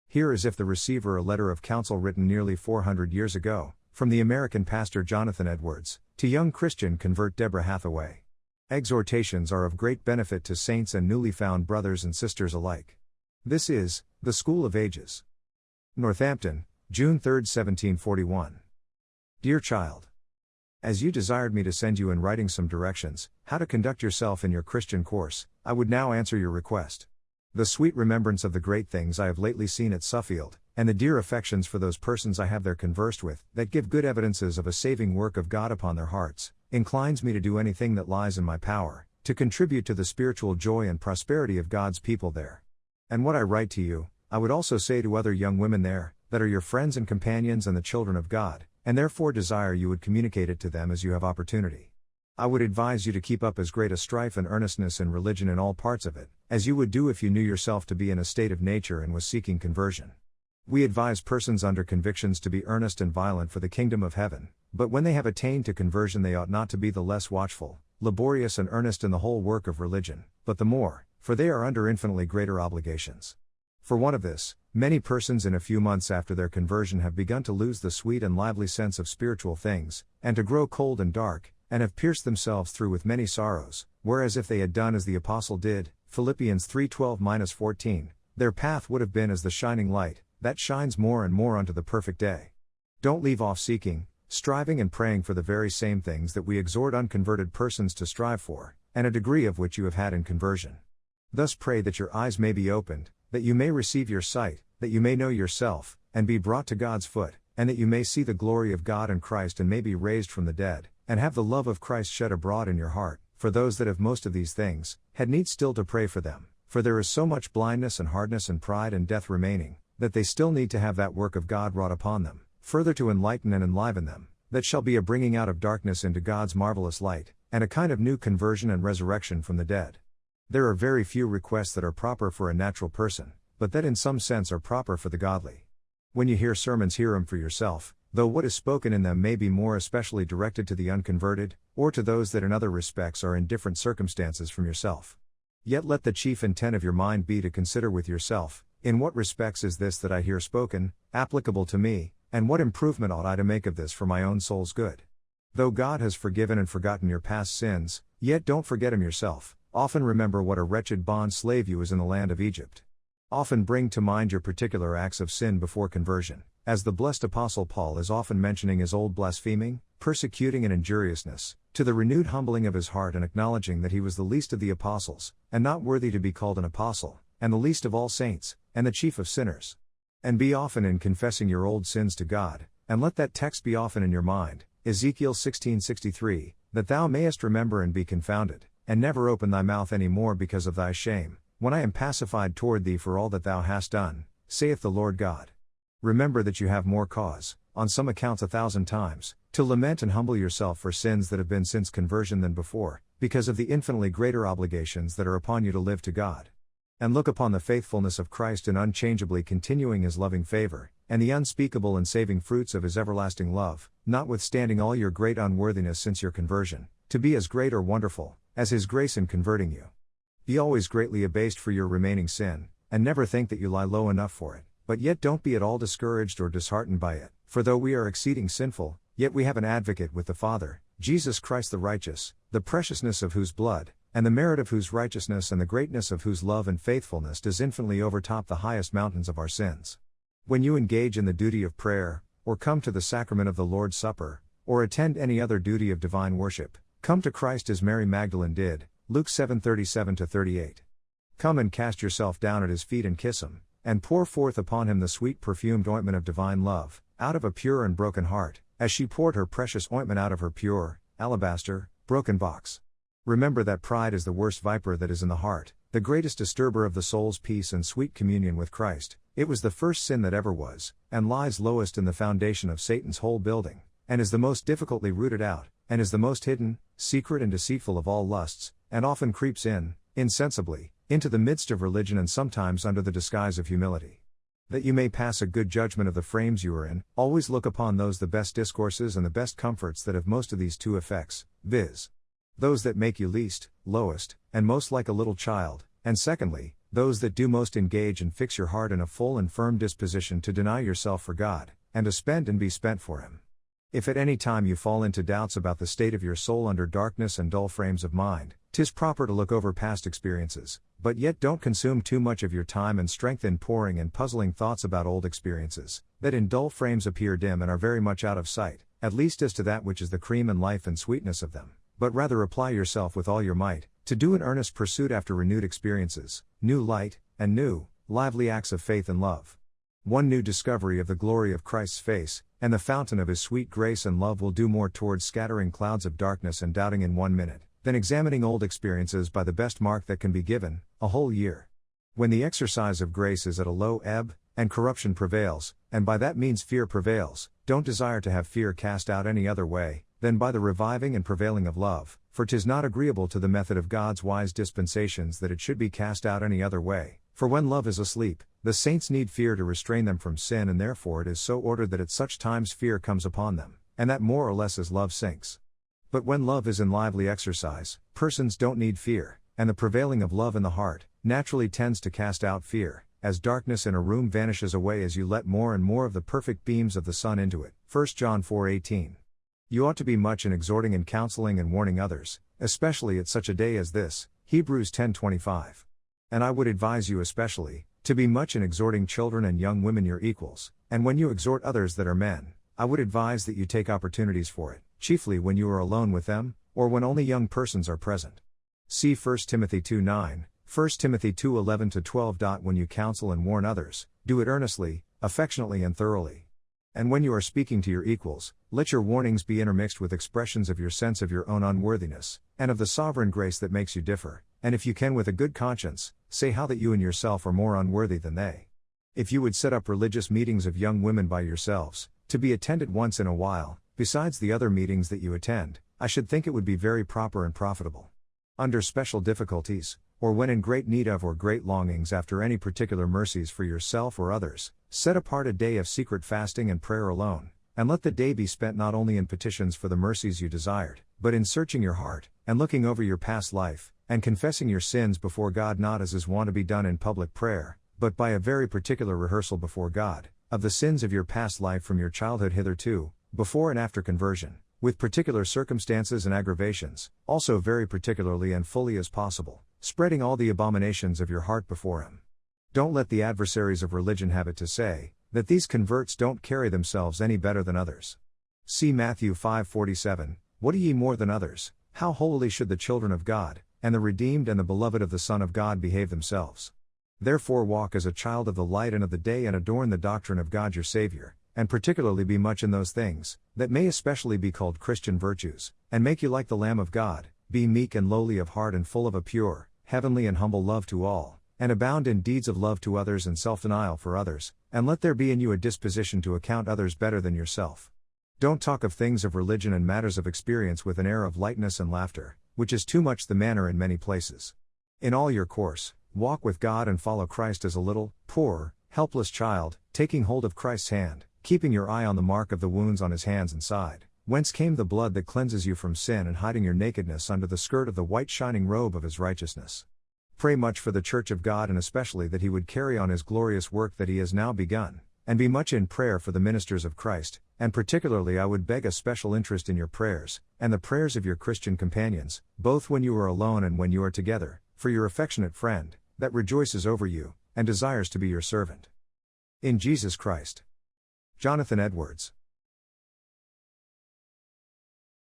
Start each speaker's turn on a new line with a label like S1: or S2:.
S1: Here is if the receiver a letter of counsel written nearly 400 years ago, from the American pastor Jonathan Edwards, to young Christian convert Deborah Hatheway. Exhortations are of great benefit to saints and newly found brothers and sisters alike. This is, The School of Ages. Northampton, June 3, 1741. Dear child, as you desired me to send you in writing some directions, how to conduct yourself in your Christian course, I would now answer your request. The sweet remembrance of the great things I have lately seen at Suffield, and the dear affections for those persons I have there conversed with, that give good evidences of a saving work of God upon their hearts, inclines me to do anything that lies in my power, to contribute to the spiritual joy and prosperity of God's people there. And what I write to you, I would also say to other young women there, that are your friends and companions and the children of God, and therefore desire you would communicate it to them as you have opportunity. I would advise you to keep up as great a strife and earnestness in religion in all parts of it, as you would do if you knew yourself to be in a state of nature and was seeking conversion. We advise persons under convictions to be earnest and violent for the kingdom of heaven, but when they have attained to conversion they ought not to be the less watchful, laborious and earnest in the whole work of religion, but the more, for they are under infinitely greater obligations. For want of this, many persons in a few months after their conversion have begun to lose the sweet and lively sense of spiritual things, and to grow cold and dark, and have pierced themselves through with many sorrows, whereas if they had done as the apostle did, Philippians 3:12-14, their path would have been as the shining light, that shines more and more unto the perfect day. Don't leave off seeking, striving and praying for the very same things that we exhort unconverted persons to strive for, and a degree of which you have had in conversion. Thus pray that your eyes may be opened, that you may receive your sight, that you may know yourself, and be brought to God's foot, and that you may see the glory of God and Christ and may be raised from the dead, and have the love of Christ shed abroad in your heart. For those that have most of these things, had need still to pray for them, for there is so much blindness and hardness and pride and death remaining, that they still need to have that work of God wrought upon them, further to enlighten and enliven them, that shall be a bringing out of darkness into God's marvelous light, and a kind of new conversion and resurrection from the dead. There are very few requests that are proper for a natural person, but that in some sense are proper for the godly. When you hear sermons, hear them for yourself, though what is spoken in them may be more especially directed to the unconverted, or to those that in other respects are in different circumstances from yourself. Yet let the chief intent of your mind be to consider with yourself, in what respects is this that I hear spoken, applicable to me, and what improvement ought I to make of this for my own soul's good? Though God has forgiven and forgotten your past sins, yet don't forget him yourself. Often remember what a wretched bond slave you was in the land of Egypt. Often bring to mind your particular acts of sin before conversion, as the blessed Apostle Paul is often mentioning his old blaspheming, persecuting and injuriousness, to the renewed humbling of his heart and acknowledging that he was the least of the apostles, and not worthy to be called an apostle, and the least of all saints, and the chief of sinners. And be often in confessing your old sins to God, and let that text be often in your mind, Ezekiel 16:63, that thou mayest remember and be confounded, and never open thy mouth any more because of thy shame, when I am pacified toward thee for all that thou hast done, saith the Lord God. Remember that you have more cause, on some accounts 1,000 times, to lament and humble yourself for sins that have been since conversion than before, because of the infinitely greater obligations that are upon you to live to God. And look upon the faithfulness of Christ in unchangeably continuing his loving favor, and the unspeakable and saving fruits of his everlasting love, notwithstanding all your great unworthiness since your conversion, to be as great or wonderful, as his grace in converting you. Be always greatly abased for your remaining sin, and never think that you lie low enough for it, but yet don't be at all discouraged or disheartened by it, for though we are exceeding sinful, yet we have an advocate with the Father, Jesus Christ the righteous, the preciousness of whose blood, and the merit of whose righteousness and the greatness of whose love and faithfulness does infinitely overtop the highest mountains of our sins. When you engage in the duty of prayer, or come to the sacrament of the Lord's Supper, or attend any other duty of divine worship, come to Christ as Mary Magdalene did, Luke 7:37-38. Come and cast yourself down at his feet and kiss him, and pour forth upon him the sweet perfumed ointment of divine love, out of a pure and broken heart, as she poured her precious ointment out of her pure, alabaster, broken box. Remember that pride is the worst viper that is in the heart, the greatest disturber of the soul's peace and sweet communion with Christ. It was the first sin that ever was, and lies lowest in the foundation of Satan's whole building, and is the most difficultly rooted out, and is the most hidden, secret and deceitful of all lusts, and often creeps in, insensibly, into the midst of religion and sometimes under the disguise of humility. That you may pass a good judgment of the frames you are in, always look upon those the best discourses and the best comforts that have most of these two effects, viz. Those that make you least, lowest, and most like a little child, and secondly, those that do most engage and fix your heart in a full and firm disposition to deny yourself for God, and to spend and be spent for Him. If at any time you fall into doubts about the state of your soul under darkness and dull frames of mind, 'tis proper to look over past experiences, but yet don't consume too much of your time and strength in poring and puzzling thoughts about old experiences, that in dull frames appear dim and are very much out of sight, at least as to that which is the cream and life and sweetness of them, but rather apply yourself with all your might, to do an earnest pursuit after renewed experiences, new light, and new, lively acts of faith and love. One new discovery of the glory of Christ's face, and the fountain of His sweet grace and love will do more towards scattering clouds of darkness and doubting in 1 minute, than examining old experiences by the best mark that can be given, a whole year. When the exercise of grace is at a low ebb, and corruption prevails, and by that means fear prevails, don't desire to have fear cast out any other way, than by the reviving and prevailing of love, for 'tis not agreeable to the method of God's wise dispensations that it should be cast out any other way, for when love is asleep, the saints need fear to restrain them from sin, and therefore it is so ordered that at such times fear comes upon them, and that more or less as love sinks. But when love is in lively exercise, persons don't need fear, and the prevailing of love in the heart, naturally tends to cast out fear, as darkness in a room vanishes away as you let more and more of the perfect beams of the sun into it. 1 John 4:18. You ought to be much in exhorting and counseling and warning others, especially at such a day as this, Hebrews 10:25. And I would advise you especially, to be much in exhorting children and young women your equals, and when you exhort others that are men, I would advise that you take opportunities for it, chiefly when you are alone with them, or when only young persons are present. See 1 Timothy 2:9, 1 Timothy 2:11-12. When you counsel and warn others, do it earnestly, affectionately and thoroughly. And when you are speaking to your equals, let your warnings be intermixed with expressions of your sense of your own unworthiness, and of the sovereign grace that makes you differ, and if you can with a good conscience, say how that you and yourself are more unworthy than they. If you would set up religious meetings of young women by yourselves, to be attended once in a while, besides the other meetings that you attend, I should think it would be very proper and profitable. Under special difficulties, or when in great need of or great longings after any particular mercies for yourself or others, set apart a day of secret fasting and prayer alone, and let the day be spent not only in petitions for the mercies you desired, but in searching your heart, and looking over your past life, and confessing your sins before God, not as is wont to be done in public prayer, but by a very particular rehearsal before God, of the sins of your past life from your childhood hitherto, before and after conversion, with particular circumstances and aggravations, also very particularly and fully as possible, spreading all the abominations of your heart before Him. Don't let the adversaries of religion have it to say, that these converts don't carry themselves any better than others. See Matthew 5:47, what do ye more than others? How holily should the children of God, and the redeemed and the beloved of the Son of God behave themselves? Therefore walk as a child of the light and of the day, and adorn the doctrine of God your Savior, and particularly be much in those things, that may especially be called Christian virtues, and make you like the Lamb of God, be meek and lowly of heart and full of a pure, heavenly and humble love to all, and abound in deeds of love to others and self-denial for others, and let there be in you a disposition to account others better than yourself. Don't talk of things of religion and matters of experience with an air of lightness and laughter, which is too much the manner in many places. In all your course, walk with God and follow Christ as a little, poor, helpless child, taking hold of Christ's hand, keeping your eye on the mark of the wounds on His hands and side, whence came the blood that cleanses you from sin, and hiding your nakedness under the skirt of the white shining robe of His righteousness. Pray much for the Church of God, and especially that He would carry on His glorious work that He has now begun, and be much in prayer for the ministers of Christ, and particularly I would beg a special interest in your prayers, and the prayers of your Christian companions, both when you are alone and when you are together, for your affectionate friend, that rejoices over you, and desires to be your servant. In Jesus Christ. Jonathan Edwards.